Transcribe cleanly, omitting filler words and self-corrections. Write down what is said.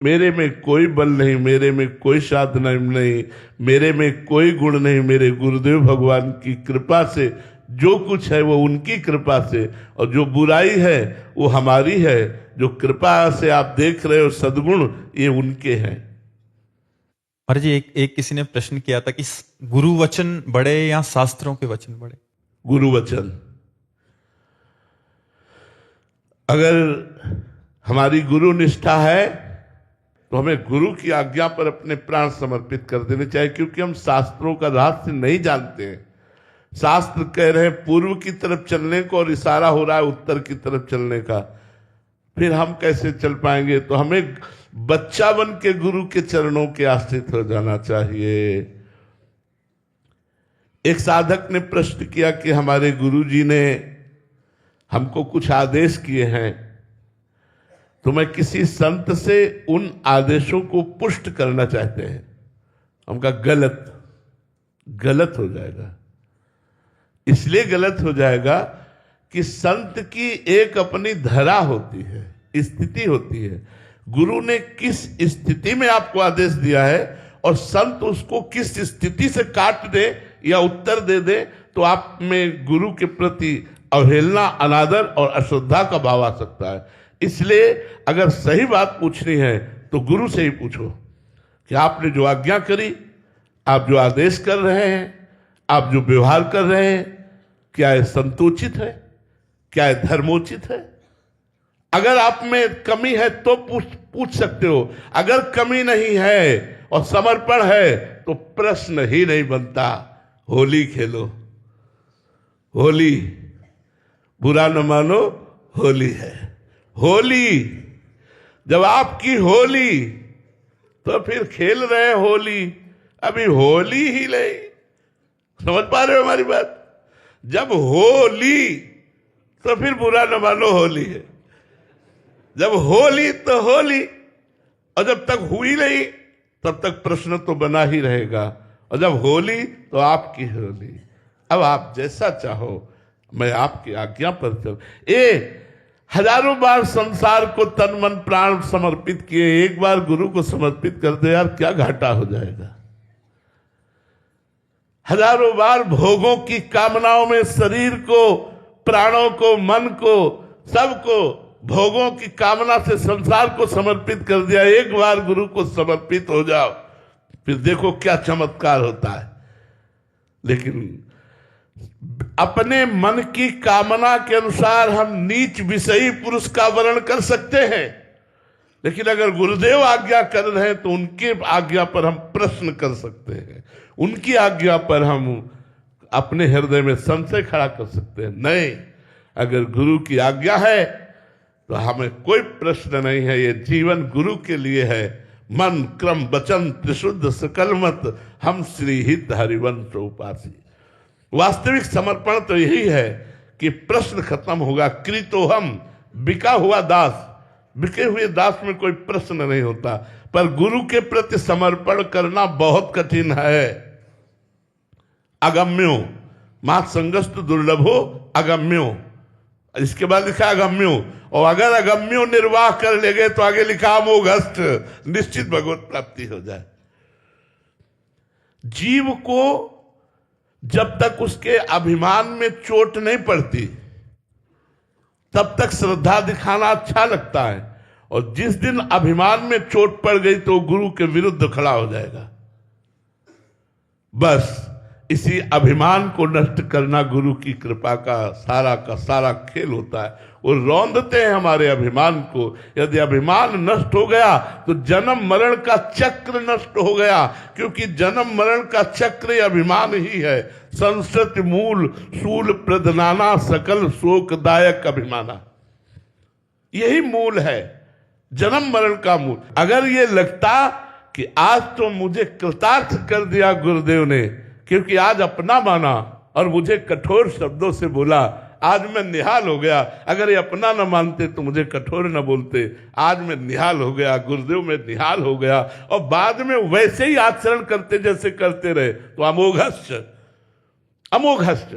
मेरे में कोई बल नहीं, मेरे में कोई साधना नहीं, मेरे में कोई गुण नहीं, मेरे गुरुदेव भगवान की कृपा से जो कुछ है वो उनकी कृपा से, और जो बुराई है वो हमारी है। जो कृपा से आप देख रहे हो सद्गुण, ये उनके हैं। महाराज जी, एक किसी ने प्रश्न किया था कि गुरु वचन बड़े या शास्त्रों के वचन बड़े? गुरु वचन। अगर हमारी गुरु निष्ठा है तो हमें गुरु की आज्ञा पर अपने प्राण समर्पित कर देने चाहिए, क्योंकि हम शास्त्रों का रहस्य नहीं जानते हैं। शास्त्र कह रहे हैं पूर्व की तरफ चलने को और इशारा हो रहा है उत्तर की तरफ चलने का, फिर हम कैसे चल पाएंगे? तो हमें बच्चा बन के गुरु के चरणों के आश्रित हो जाना चाहिए। एक साधक ने प्रश्न किया कि हमारे गुरु जी ने हमको कुछ आदेश किए हैं, तो मैं किसी संत से उन आदेशों को पुष्ट करना चाहते हैं। हम कहा गलत हो जाएगा। इसलिए गलत हो जाएगा कि संत की एक अपनी धरा होती है, स्थिति होती है। गुरु ने किस स्थिति में आपको आदेश दिया है और संत उसको किस स्थिति से काट दे या उत्तर दे दे, तो आप में गुरु के प्रति अवहेलना, अनादर और अश्रद्धा का भाव आ सकता है। इसलिए अगर सही बात पूछनी है तो गुरु से ही पूछो कि आपने जो आज्ञा करी, आप जो आदेश कर रहे हैं, आप जो व्यवहार कर रहे हैं, क्या यह संतोचित है, क्या यह धर्मोचित है? अगर आप में कमी है तो पूछ सकते हो। अगर कमी नहीं है और समर्पण है तो प्रश्न ही नहीं बनता। होली खेलो, होली, बुरा न मानो, होली है। होली, जब आपकी होली तो फिर खेल रहे होली, अभी होली ही नहीं। समझ पा रहे हो हमारी बात? जब होली तो फिर बुरा न मानो, होली है। जब होली तो होली, और जब तक हुई नहीं तब तक प्रश्न तो बना ही रहेगा। और जब होली तो आपकी होली। अब आप जैसा चाहो, मैं आपकी आज्ञा पर चल। हजारों बार संसार को तन मन प्राण समर्पित किए, एक बार गुरु को समर्पित कर दे यार, क्या घाटा हो जाएगा? हजारों बार भोगों की कामनाओं में शरीर को, प्राणों को, मन को, सबको भोगों की कामना से संसार को समर्पित कर दिया। एक बार गुरु को समर्पित हो जाओ, फिर देखो क्या चमत्कार होता है। लेकिन अपने मन की कामना के अनुसार हम नीच विषयी पुरुष का वर्ण कर सकते हैं, लेकिन अगर गुरुदेव आज्ञा कर रहे हैं तो उनके आज्ञा पर हम प्रश्न कर सकते हैं, उनकी आज्ञा पर हम अपने हृदय में संशय खड़ा कर सकते हैं। नहीं, अगर गुरु की आज्ञा है तो हमें कोई प्रश्न नहीं है। ये जीवन गुरु के लिए है। मन क्रम वचन त्रिशुद्ध सकल मत, हम श्री हित हरिवंश उपासी। वास्तविक समर्पण तो यही है कि प्रश्न खत्म होगा। कृतोहम, बिका हुआ दास, बिके हुए दास में कोई प्रश्न नहीं होता। पर गुरु के प्रति समर्पण करना बहुत कठिन है। अगम्यो मात संगस्त दुर्लभो अगम्यो, इसके बाद लिखा अगम्यो, और अगर अगम्यो निर्वाह कर लेंगे तो आगे लिखा अमोघस्त, निश्चित भगवत प्राप्ति हो जाए। जीव को जब तक उसके अभिमान में चोट नहीं पड़ती तब तक श्रद्धा दिखाना अच्छा लगता है, और जिस दिन अभिमान में चोट पड़ गई तो गुरु के विरुद्ध खड़ा हो जाएगा। बस इसी अभिमान को नष्ट करना गुरु की कृपा का सारा खेल होता है। वो रौंदते हैं हमारे अभिमान को। यदि अभिमान नष्ट हो गया तो जन्म मरण का चक्र नष्ट हो गया, क्योंकि जन्म मरण का चक्र अभिमान ही है। संसत मूल शूल प्रदनाना सकल शोकदायक अभिमाना, यही मूल है, जन्म मरण का मूल। अगर ये लगता कि आज तो मुझे कृतार्थ कर दिया गुरुदेव ने, क्योंकि आज अपना माना और मुझे कठोर शब्दों से बोला, आज मैं निहाल हो गया। अगर ये अपना न मानते तो मुझे कठोर न बोलते। आज मैं निहाल हो गया, गुरुदेव में निहाल हो गया, और बाद में वैसे ही आचरण करते जैसे करते रहे तो अमोघश्च।